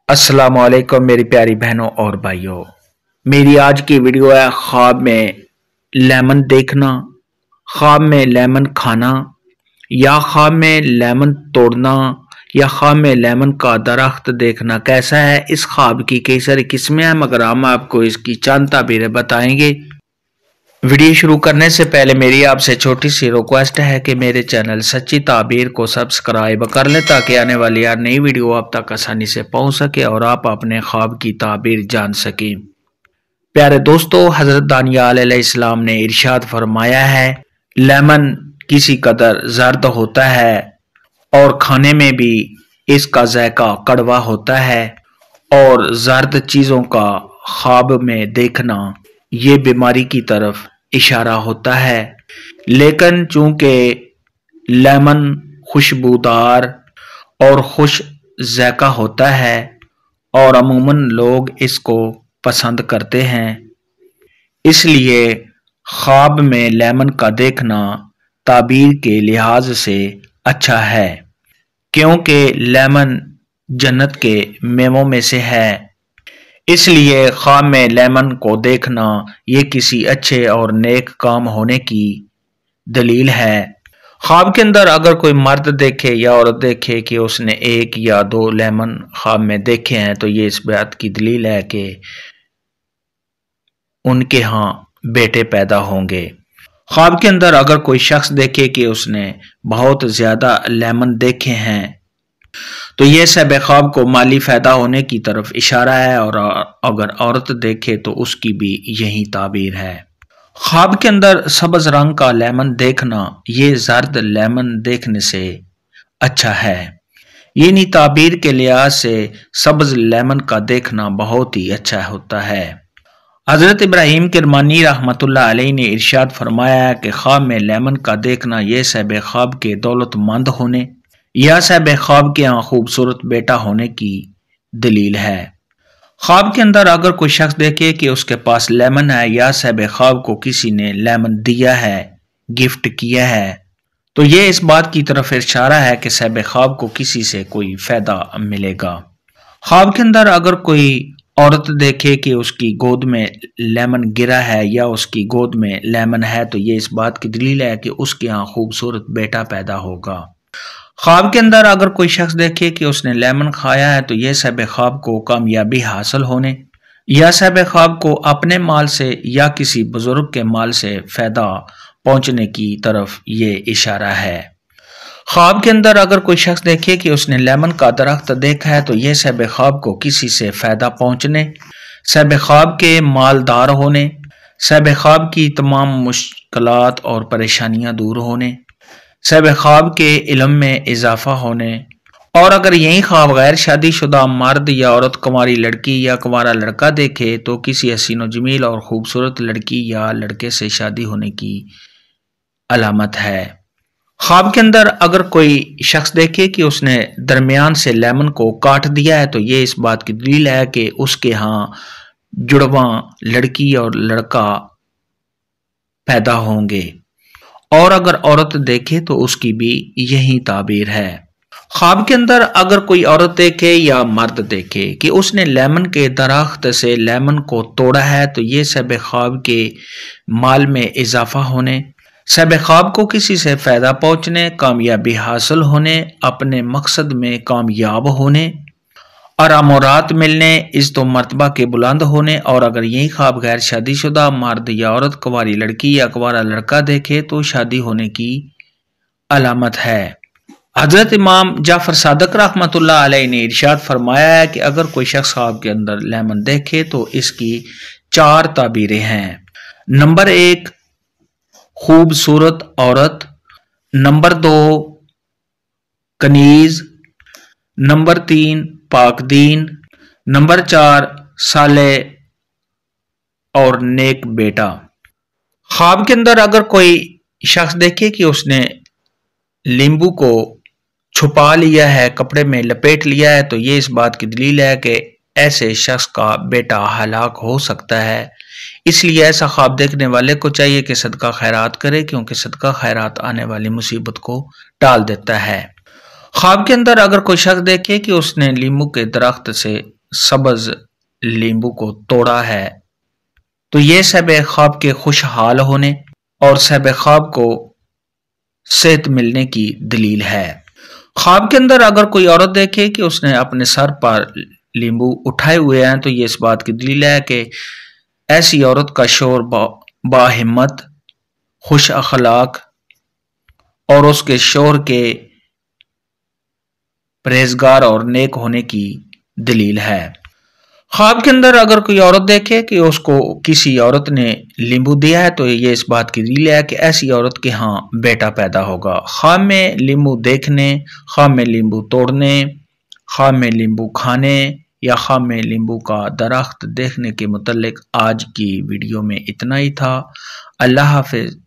अस्सलाम वालेकुम मेरी प्यारी बहनों और भाइयों। मेरी आज की वीडियो है ख्वाब में लेमन देखना, ख्वाब में लेमन खाना या ख्वाब में लेमन तोड़ना या ख्वाब में लेमन का दरख्त देखना। कैसा है? इस ख्वाब की कई सारी किस्में हैं मगर हम आपको इसकी चंद ताबीरें बताएंगे। वीडियो शुरू करने से पहले मेरी आपसे छोटी सी रिक्वेस्ट है कि मेरे चैनल सच्ची ताबीर को सब्सक्राइब कर लें ताकि आने वाली हर नई वीडियो आप तक आसानी से पहुंच सके और आप अपने ख्वाब की ताबीर जान सकें। प्यारे दोस्तों, हजरत दानियाल अलैहिस्सलाम ने इरशाद फरमाया है, लेमन किसी कदर जर्द होता है और खाने में भी इसका जायका कड़वा होता है और जर्द चीज़ों का ख्वाब में देखना ये बीमारी की तरफ इशारा होता है। लेकिन चूंकि लेमन खुशबूदार और खुश जायका होता है और अमूमन लोग इसको पसंद करते हैं, इसलिए ख्वाब में लेमन का देखना ताबीर के लिहाज से अच्छा है, क्योंकि लेमन जन्नत के मेवों में से है। इसलिए ख्वाब में लेमन को देखना ये किसी अच्छे और नेक काम होने की दलील है। ख्वाब के अंदर अगर कोई मर्द देखे या औरत देखे कि उसने एक या दो लेमन ख्वाब में देखे हैं तो ये इस बात की दलील है कि उनके यहाँ बेटे पैदा होंगे। ख्वाब के अंदर अगर कोई शख्स देखे कि उसने बहुत ज्यादा लेमन देखे हैं तो ये सब ख्वाब को माली फायदा होने की तरफ इशारा है, और अगर औरत देखे तो उसकी भी यही ताबीर है। ख्वाब के अंदर सब्ज रंग का लेमन देखना ये जर्द लेमन देखने से अच्छा है। यानी ताबीर के लिहाज से सब्ज लेमन का देखना बहुत ही अच्छा होता है। हजरत इब्राहिम किरमानी रहमतुल्लाह अलैह ने इरशाद फरमाया है कि ख्वाब में लेमन का देखना ये सब ख्वाब के दौलतमंद होने या साहब ख्वाब के यहाँ खूबसूरत बेटा होने की दलील है। ख्वाब के अंदर अगर कोई शख्स देखे कि उसके पास लेमन है या साहब ख्वाब को किसी ने लेमन दिया है, गिफ्ट किया है, तो ये इस बात की तरफ इशारा है कि साहब ख्वाब को किसी से कोई फायदा मिलेगा। ख्वाब के अंदर अगर कोई औरत देखे कि उसकी गोद में लेमन गिरा है या उसकी गोद में लेमन है तो ये इस बात की दलील है कि उसके यहाँ खूबसूरत बेटा पैदा होगा। ख्वाब के अंदर अगर कोई शख्स देखे कि उसने लेमन खाया है तो यह साहिब ख्वाब को कामयाबी हासिल होने या साहिब ख्वाब को अपने माल से या किसी बुजुर्ग के माल से फायदा पहुंचने की तरफ ये इशारा है। ख्वाब के अंदर अगर कोई शख्स देखे कि उसने लेमन का दरख्त देखा है तो यह साहिब ख्वाब को किसी से फायदा पहुंचने, साहिब ख्वाब के मालदार होने, साहिब ख्वाब की तमाम मुश्किलात और परेशानियां दूर होने, साहिब ख्वाब के इल्म में इजाफा होने, और अगर यही ख्वाब गैर शादीशुदा मर्द या औरत, कुंवारी लड़की या कुंवारा लड़का देखे तो किसी हसीन जमील और खूबसूरत लड़की या लड़के से शादी होने की अलामत है। ख्वाब के अंदर अगर कोई शख्स देखे कि उसने दरमियान से लेमन को काट दिया है तो ये इस बात की दलील है कि उसके यहाँ जुड़वा लड़की और लड़का पैदा होंगे, और अगर औरत देखे तो उसकी भी यही ताबीर है। ख्वाब के अंदर अगर कोई औरत देखे या मर्द देखे कि उसने लेमन के दरख्त से लेमन को तोड़ा है तो ये सब ख्वाब के माल में इजाफा होने, सब ख्वाब को किसी से फायदा पहुंचने, कामयाबी हासिल होने, अपने मकसद में कामयाब होने, आराम-ओ-रात मिलने, इज्जत मर्तबा के बुलंद होने, और अगर यही ख्वाब गैर शादीशुदा मर्द या औरत, कुंवारी लड़की या कुंवारा लड़का देखे तो शादी होने की अलामत है। हजरत इमाम जाफर सादिक रहमतुल्लाह अलैह ने इरशाद फरमाया है कि अगर कोई शख्स ख्वाब के अंदर लेमन देखे तो इसकी 4 ताबीरें हैं। नंबर 1 खूबसूरत औरत, नंबर 2 कनीज, नंबर 3 पाकदीन, नंबर 4 साले और नेक बेटा। ख्वाब के अंदर अगर कोई शख्स देखे कि उसने नींबू को छुपा लिया है, कपड़े में लपेट लिया है, तो ये इस बात की दलील है कि ऐसे शख्स का बेटा हलाक हो सकता है। इसलिए ऐसा ख्वाब देखने वाले को चाहिए कि सदका खैरात करे, क्योंकि सदका खैरात आने वाली मुसीबत को टाल देता है। ख्वाब के अंदर अगर कोई शख्स देखे कि उसने लीमू के दरख्त से سبز لیمبو کو توڑا ہے، تو یہ صاحب خواب کے خوشحال ہونے اور صاحب خواب کو صحت ملنے کی دلیل ہے۔ خواب کے اندر اگر کوئی عورت دیکھے کہ اس نے اپنے سر پر لیمبو اٹھائے ہوئے ہیں تو یہ اس بات کی دلیل ہے کہ ایسی عورت کا شوہر باہمت، خوش اخلاق اور اس کے شوہر کے پرہیزگار اور نیک ہونے کی دلیل ہے۔ خواب کے اندر اگر کوئی عورت دیکھے کہ اس کو کسی عورت نے لیمبو دیا ہے تو یہ اس بات کی دلیل ہے کہ ایسی عورت کے ہاں بیٹا پیدا ہوگا۔ خواب میں لیمبو دیکھنے، خواب میں لیمبو توڑنے، خواب میں لیمبو کھانے یا خواب میں لیمبو کا درخت دیکھنے کے متعلق آج کی ویڈیو میں اتنا ہی تھا۔ اللہ حافظ۔